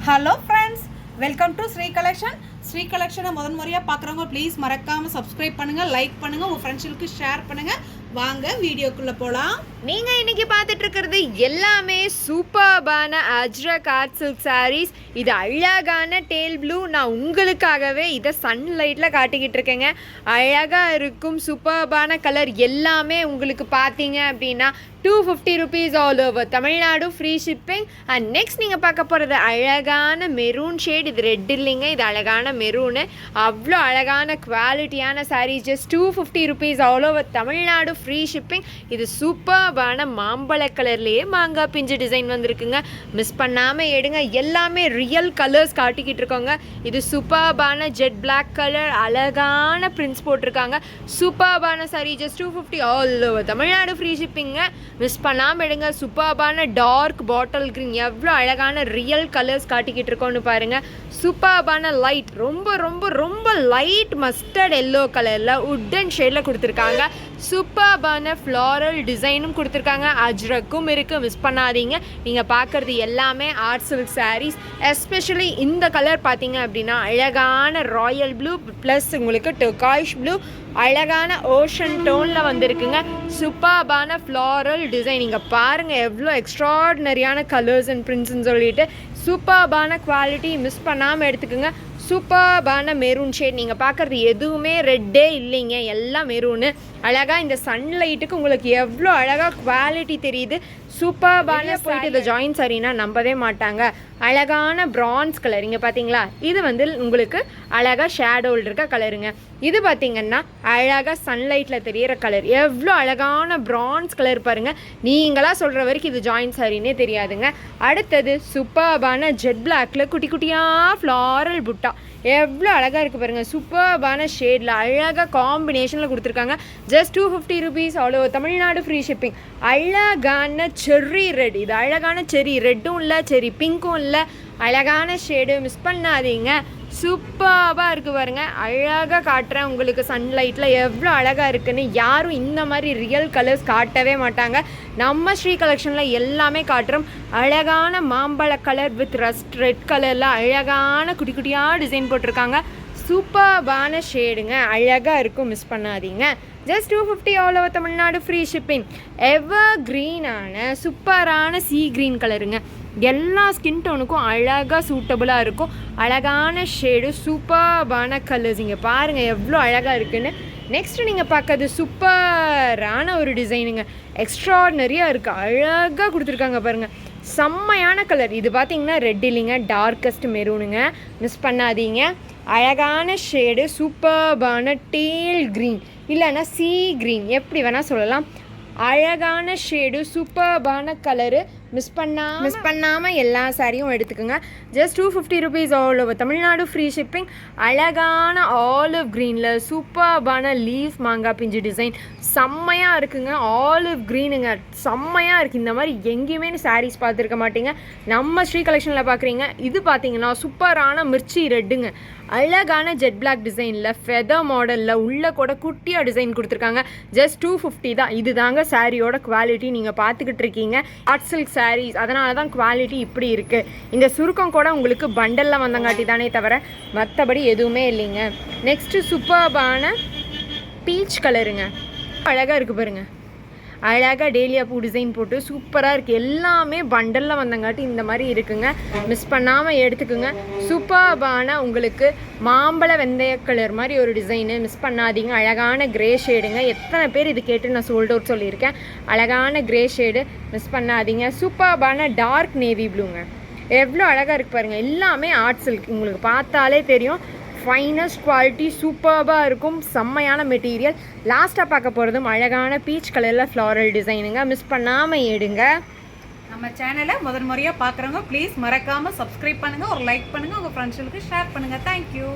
Hello friends, welcome to Sri collection. ஸ்ரீ கலெக்ஷனை முதன் முறையாக பார்க்குறவங்க ப்ளீஸ் மறக்காமல் சப்ஸ்கிரைப் பண்ணுங்கள், லைக் பண்ணுங்கள், உங்கள் ஃப்ரெண்ட்ஸுக்கு ஷேர் பண்ணுங்கள். வாங்க வீடியோக்குள்ளே போகலாம். நீங்கள் இன்றைக்கி பார்த்துட்டு இருக்கிறது எல்லாமே சூப்பர்பான அஜ்ரக் ஆர்ட் சில்க் சாரீஸ். இது அழகான டேல் ப்ளூ. நான் உங்களுக்காகவே இதை சன்லைட்டில் காட்டிக்கிட்டு இருக்கேங்க. அழகாக இருக்கும் சூப்பர்பான கலர் எல்லாமே உங்களுக்கு பார்த்தீங்க அப்படின்னா 250 rupees all over Tamil Nadu, free shipping. And next நீங்கள் பார்க்க போகிறது அழகான மெரூன் ஷேட். இது ரெட் இல்லைங்க, இது அழகான மெரூனு. அவ்வளோ அழகான குவாலிட்டியான sarees. Just 250 rupees all over Tamil Nadu, free shipping. இது சூப்பர்பான மாம்பழ கலர்லேயே மாங்காய் பிஞ்சு டிசைன் வந்திருக்குங்க. மிஸ் பண்ணாமல் எடுங்க. எல்லாமே ரியல் கலர்ஸ் காட்டிக்கிட்டு இருக்கோங்க. இது சூப்பர்பான ஜெட் பிளாக் கலர், அழகான பிரிண்ட்ஸ் போட்டிருக்காங்க. சூப்பர்பான sari. Just 250 all over Tamil Nadu, free shipping. Miss பண்ணாமல் எடுங்க. சூப்பர்பான டார்க் பாட்டில் க்ரீன். எவ்வளோ அழகான ரியல் கலர்ஸ் காட்டிக்கிட்டு இருக்கோன்னு பாருங்கள். சூப்பர்பான லைட், ரொம்ப ரொம்ப ரொம்ப லைட் மஸ்டர்ட் எல்லோ கலரில் உட்டன் ஷேடில் கொடுத்துருக்காங்க. சூப்பர்பான ஃப்ளாரல் டிசைனும் கொடுத்துருக்காங்க. அஜ்ரக்கும் இருக்குது, மிஸ் பண்ணாதீங்க. நீங்கள் பார்க்குறது எல்லாமே ஆர்ட் சில்க் சாரீஸ். எஸ்பெஷலி இந்த கலர் பார்த்தீங்க அப்படின்னா அழகான ராயல் ப்ளூ ப்ளஸ் உங்களுக்கு டர்காய்ஷ் ப்ளூ, அழகான ஓஷன் டோனில் வந்திருக்குங்க. சூப்பர்பான ஃப்ளாரல் டிசைன். நீங்கள் பாருங்கள் எவ்வளோ எக்ஸ்ட்ராடினரியான கலர்ஸ் அண்ட் பிரிண்ட்ஸ்ன்னு சொல்லிட்டு சூப்பர்பான குவாலிட்டி. மிஸ் பண்ணாமல் எடுத்துக்கோங்க. சூப்பர்பான மெரூன் ஷேட். நீங்கள் பார்க்குறது எதுவுமே ரெட்டே இல்லைங்க, எல்லாம் மெரூனு. அழகாக இந்த சன்லைட்டுக்கு உங்களுக்கு எவ்வளோ அழகாக குவாலிட்டி தெரியுது. சூப்பர்பான போயிட்டு இந்த ஜாயின் சாரீனா நம்பவே மாட்டாங்க. அழகான பிரான்ஸ் கலர். இங்கே பார்த்தீங்களா, இது வந்து உங்களுக்கு அழகாக ஷேடோவில் இருக்க கலருங்க. இது பார்த்தீங்கன்னா அழகாக சன்லைட்டில் தெரியிற கலர். எவ்வளோ அழகான பிரான்ஸ் கலர் பாருங்கள். நீங்களாக சொல்கிற வரைக்கும் இது ஜாயின் சாரின்னே தெரியாதுங்க. அடுத்தது சூப்பர்பான ஜெட் பிளாக்ல குட்டி குட்டியாக ஃப்ளாரல் புட்டா. எவ்வளோ அழகாக இருக்குது பாருங்கள். சூப்பர்பான ஷேடில் அழகாக காம்பினேஷனில் கொடுத்துருக்காங்க. Just 250 rupees all over Tamil Nadu, free shipping. அழகான செர்ரி ரெட். இது அழகான செர்ரி ரெட்டும் இல்லை, செர்ரி பிங்க்கும் இல்லை, அழகான ஷேடு. மிஸ் பண்ணாதீங்க. சூப்பராக இருக்குது பாருங்கள். அழகாக காட்டுறேன் உங்களுக்கு சன்லைட்டில் எவ்வளோ அழகாக இருக்குன்னு. யாரும் இந்த மாதிரி ரியல் கலர்ஸ் காட்டவே மாட்டாங்க. நம்ம ஸ்ரீ கலெக்ஷனில் எல்லாமே காட்டுறோம். அழகான மாம்பழ கலர் வித் ரஸ்ட் ரெட் கலரில் அழகான குட்டி குட்டியாக டிசைன் போட்டிருக்காங்க. சூப்பர்பான ஷேடுங்க, அழகாக இருக்கும், மிஸ் பண்ணாதீங்க. Just 250 all over Tamil Nadu, free shipping. Ever க்ரீனான சூப்பரான சீ க்ரீன் கலருங்க. எல்லா ஸ்கின் டோனுக்கும் அழகாக சூட்டபுளாக இருக்கும். அழகான ஷேடு, சூப்பர்பான கலர்ஸ். இங்கே பாருங்கள் எவ்வளோ அழகாக இருக்குன்னு. நெக்ஸ்ட்டு நீங்கள் பார்க்கறது சூப்பரான ஒரு டிசைனுங்க. எக்ஸ்ட்ராடினரியாக இருக்குது, அழகாக கொடுத்துருக்காங்க பாருங்கள். செம்மையான கலர். இது பார்த்தீங்கன்னா ரெட் இல்லைங்க, டார்க்கஸ்ட் மெரூனுங்க. மிஸ் பண்ணாதீங்க. அழகான ஷேடு, சூப்பர்பான டேல் க்ரீன் இல்லைன்னா சீ க்ரீன், எப்படி வேணால் சொல்லலாம். அழகான ஷேடு, சூப்பர்பான கலரு. மிஸ் பண்ணாமல் எல்லா சாரியும் எடுத்துக்கோங்க. Just 250 rupees all over Tamil Nadu, free shipping. அழகான ஆலிவ் க்ரீனில் சூப்பர்பான லீஃப் மாங்காய் பிஞ்சு டிசைன் செம்மையாக இருக்குங்க. ஆலிவ் க்ரீனுங்க, செம்மையாக இருக்குது. இந்த மாதிரி எங்கேயுமே சாரீஸ் பார்த்துருக்க மாட்டீங்க, நம்ம ஸ்ரீ கலெக்ஷனில் பார்க்குறீங்க. இது பார்த்தீங்கன்னா சூப்பரான மிர்ச்சி ரெட்டுங்க. அழகான ஜெட் பிளாக் டிசைனில் ஃபெதர் மாடலில் உள்ள கூட குட்டியாக டிசைன் கொடுத்துருக்காங்க. ஜஸ்ட் 250 தான். இது தாங்க சாரியோட குவாலிட்டி. நீங்கள் பார்த்துக்கிட்டு இருக்கீங்க ஆர்ட் சில்க் சாரீஸ், அதனால தான் குவாலிட்டி இப்படி இருக்குது. இந்த சுருக்கம் கூட உங்களுக்கு பண்டலில் வந்தங்காட்டி தானே தவிர மற்றபடி எதுவுமே இல்லைங்க. நெக்ஸ்ட்டு சூப்பர்பான பீச் கலருங்க. அழகாக இருக்குது பாருங்கள். அழகாக டேலியா பூ டிசைன் போட்டு சூப்பராக இருக்குது. எல்லாமே பண்டலில் வந்தங்காட்டி இந்த மாதிரி இருக்குங்க. மிஸ் பண்ணாமல் எடுத்துக்குங்க. சூப்பர்பான உங்களுக்கு மாம்பழ வெந்தய கலர் மாதிரி ஒரு டிசைனு. மிஸ் பண்ணாதீங்க. அழகான க்ரே ஷேடுங்க. எத்தனை பேர் இது கேட்டு நான் சோல்ட் அவுட் சொல்லியிருக்கேன். அழகான க்ரே ஷேடு, மிஸ் பண்ணாதீங்க. சூப்பர்பான டார்க் நேவி ப்ளூங்க. எவ்வளோ அழகாக இருக்குது பாருங்கள். எல்லாமே ஆர்ட் சில்க், உங்களுக்கு பார்த்தாலே தெரியும். ஃபைனஸ்ட் குவாலிட்டி, சூப்பராக இருக்கும், செம்மையான மெட்டீரியல். லாஸ்ட்டாக பார்க்க போகிறதும் அழகான பீச் கலரில் ஃப்ளாரல் டிசைனுங்க. மிஸ் பண்ணாமல் எடுங்க. நம்ம சேனலை முதன் முறையாக பார்க்குறவங்க ப்ளீஸ் மறக்காமல் சப்ஸ்கிரைப் பண்ணுங்கள், ஒரு லைக் பண்ணுங்கள், உங்கள் ஃப்ரெண்ட்ஸுக்கு ஷேர் பண்ணுங்கள். தேங்க்யூ.